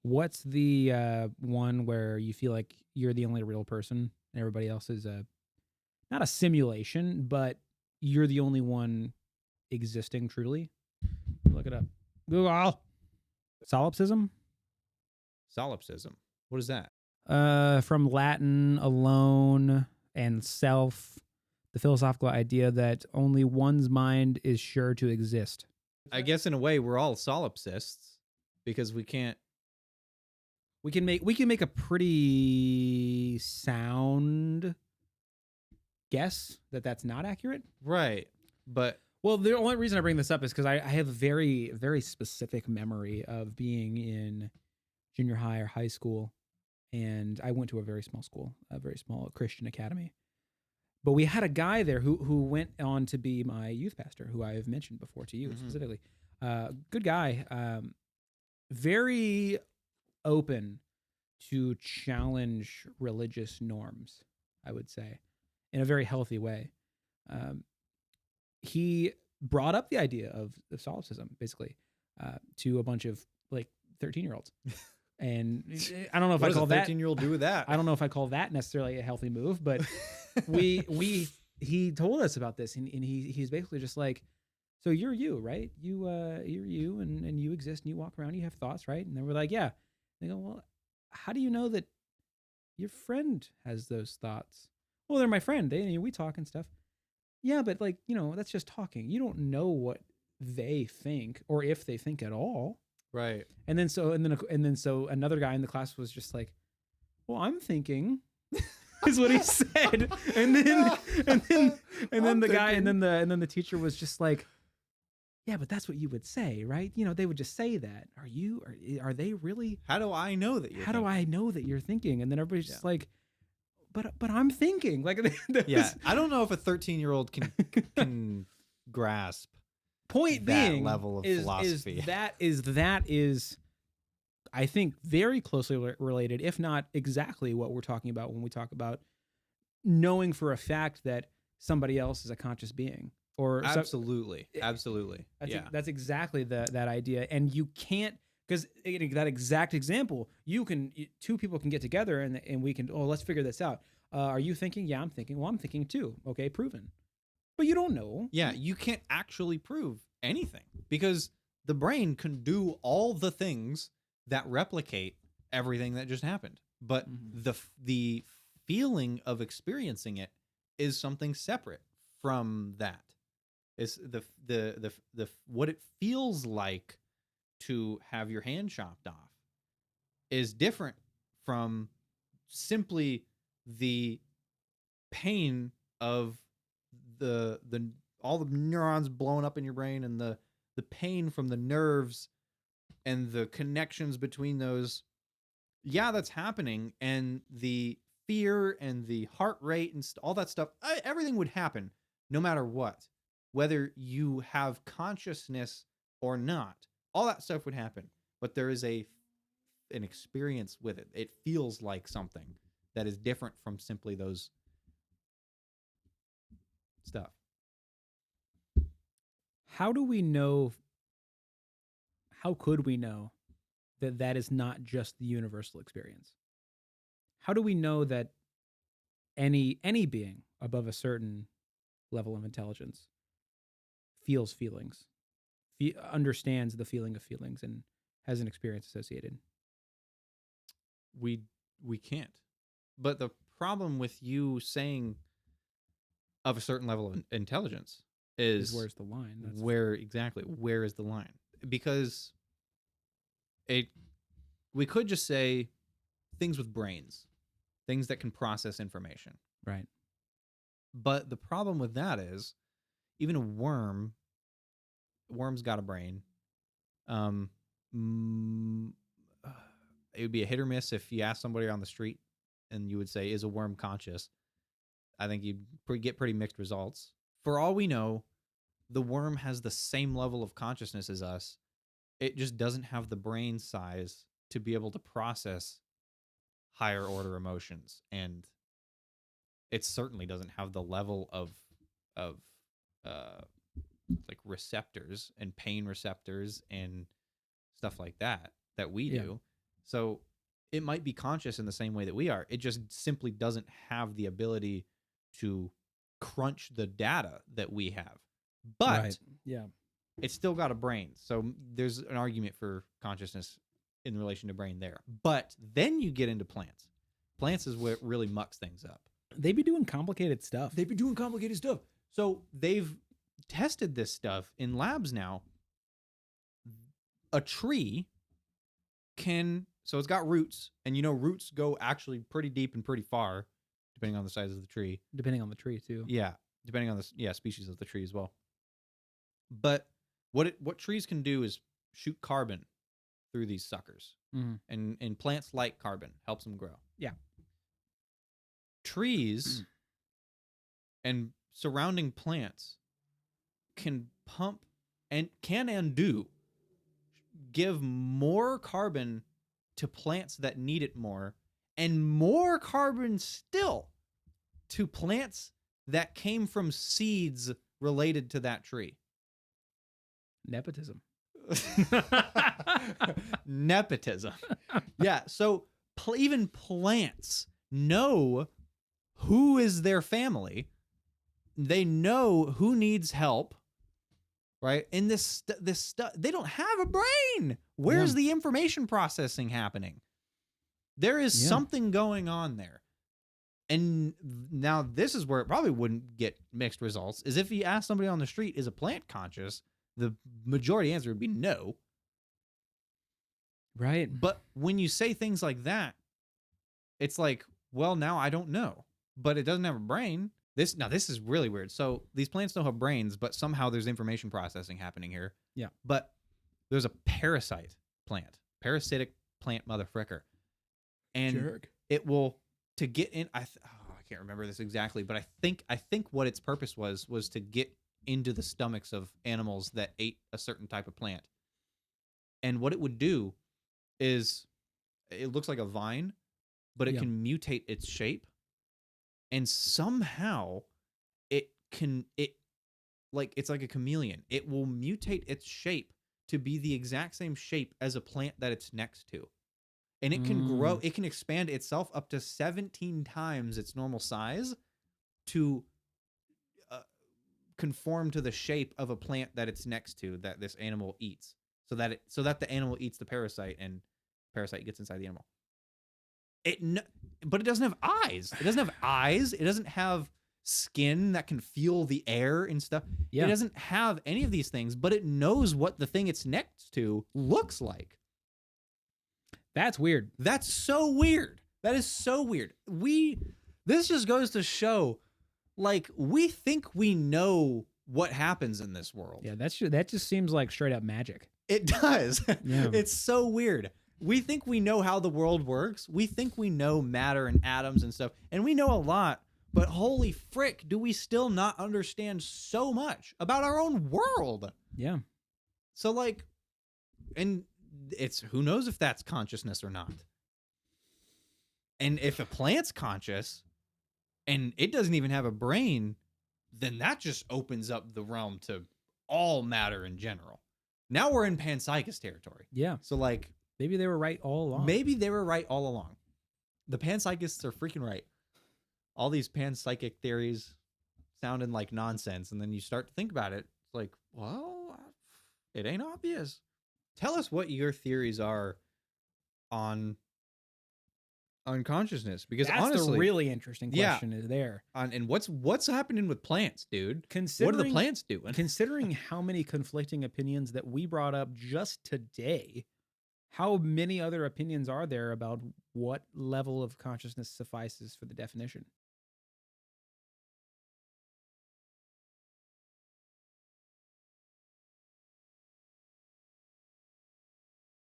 What's the one where you feel like you're the only real person and everybody else is not a simulation, but you're the only one existing truly? Look it up. Google. Solipsism? Solipsism. What is that? From Latin, alone and self, the philosophical idea that only one's mind is sure to exist. I guess in a way we're all solipsists because we can't. We can make a pretty sound guess that that's not accurate. Right. But Well, the only reason I bring this up is because I have a very, very specific memory of being in junior high or high school, and I went to a very small school, a very small Christian academy. But we had a guy there who went on to be my youth pastor, who I have mentioned before to you Mhm. specifically. Good guy, very open to challenge religious norms, I would say, in a very healthy way. Um, he brought up the idea of solipsism, basically, to a bunch of like 13-year-olds. And I don't know if what I does a call that 13-year-old do with that? I don't know if I call that necessarily a healthy move, but he told us about this, and he's basically just like, so you're you, right? You're you, and you exist, and you walk around, you have thoughts, right? And then we're like, yeah. They go, well, how do you know that your friend has those thoughts? Well, they're my friend. We talk and stuff. Yeah, but like, that's just talking. You don't know what they think or if they think at all. Right. And then so another guy in the class was just like, well, I'm thinking is what he said. And then the guy and then the teacher was just like, yeah, but that's what you would say, right? They would just say that. Are they really? How do I know that you're How do I know that you're thinking? And then everybody's just Yeah. like, but I'm thinking. Like, Yeah. I don't know if a 13-year-old can grasp point that being level of is philosophy. that is I think very closely related, if not exactly what we're talking about when we talk about knowing for a fact that somebody else is a conscious being. Or Absolutely. Absolutely. Yeah. that's exactly that idea. And you can't, because that exact example, two people can get together and we can, let's figure this out. Are you thinking? Yeah, I'm thinking. Well, I'm thinking too. Okay, proven. But you don't know. Yeah, you can't actually prove anything because the brain can do all the things that replicate everything that just happened. But Mhm. the feeling of experiencing it is something separate from that. It's the what it feels like to have your hand chopped off is different from simply the pain of the all the neurons blowing up in your brain and the pain from the nerves and the connections between those. Yeah, that's happening, and the fear and the heart rate and all that stuff, everything would happen no matter what, whether you have consciousness or not. All that stuff would happen, but there is an experience with it. It feels like something that is different from simply those stuff. How do we know? How could we know that that is not just the universal experience? How do we know that any being above a certain level of intelligence feels feelings, understands the feeling of feelings, and has an experience associated? we we can't. But the problem with you saying of a certain level of intelligence Is is where's the line? where is the line? Because it we could just say things with brains, things that can process information. Right. But the problem with that is even a worm's got a brain. Um mm, it would be a hit or miss if you ask somebody on the street and you would say, is a worm conscious? I think you'd get pretty mixed results. For all we know, the worm has the same level of consciousness as us. It just doesn't have the brain size to be able to process higher order emotions, and it certainly doesn't have the level of uh like receptors and pain receptors and stuff like that we Yeah. do. So it might be conscious in the same way that we are. It just simply doesn't have the ability to crunch the data that we have. But Right. Yeah. it's still got a brain. So there's an argument for consciousness in relation to brain there. But then you get into plants. Plants is what really mucks things up. They be doing complicated stuff. They've been doing complicated stuff. So they've tested this stuff in labs now. A tree can, so it's got roots, and roots go actually pretty deep and pretty far, depending on the size of the tree. Depending on the tree too. Yeah, depending on the species of the tree as well. But what trees can do is shoot carbon through these suckers, Mhm. and plants like carbon, helps them grow. Yeah. Trees and surrounding plants can pump and do give more carbon to plants that need it more, and more carbon still to plants that came from seeds related to that tree. Nepotism. Nepotism. Yeah, so even plants know who is their family. They know who needs help, right? And this stuff, they don't have a brain. Where's the information processing happening? There is something going on there. And now this is where it probably wouldn't get mixed results, is if you ask somebody on the street, is a plant conscious? The majority answer would be no. Right. But when you say things like that, it's like, well, now I don't know. But it doesn't have a brain. This is really weird. So these plants don't have brains, but somehow there's information processing happening here. Yeah. But there's a parasite plant, parasitic plant motherfricker. And it will, to get in, I can't remember this exactly, but I think what its purpose was to get into the stomachs of animals that ate a certain type of plant. And what it would do is, it looks like a vine, but it can mutate its shape. And somehow it's like a chameleon. It will mutate its shape to be the exact same shape as a plant that it's next to. And it can grow, it can expand itself up to 17 times its normal size to conform to the shape of a plant that it's next to, that this animal eats, so that the animal eats the parasite and parasite gets inside the animal. But it doesn't have eyes. It doesn't have eyes. It doesn't have skin that can feel the air and stuff. Yeah. It doesn't have any of these things, but it knows what the thing it's next to looks like. That's weird. That's so weird. That is so weird. This just goes to show, like, we think we know what happens in this world. Yeah, that just seems like straight up magic. It does. Yeah. It's so weird. We think we know how the world works. We think we know matter and atoms and stuff, and we know a lot, but holy frick, do we still not understand so much about our own world? Yeah. So, like, and it's, who knows if that's consciousness or not. And if a plant's conscious and it doesn't even have a brain, then that just opens up the realm to all matter in general. Now we're in panpsychist territory. Yeah. So, like, maybe they were right all along. maybe they were right all along. The panpsychists are freaking right. All these panpsychic theories sounding like nonsense, and then you start to think about it. It's like, well, it ain't obvious. Tell us what your theories are on consciousness, because That's honestly, the really interesting question is there. and what's happening with plants, dude? What are Considering the plants doing? considering how many conflicting opinions that we brought up just today, how many other opinions are there about what level of consciousness suffices for the definition?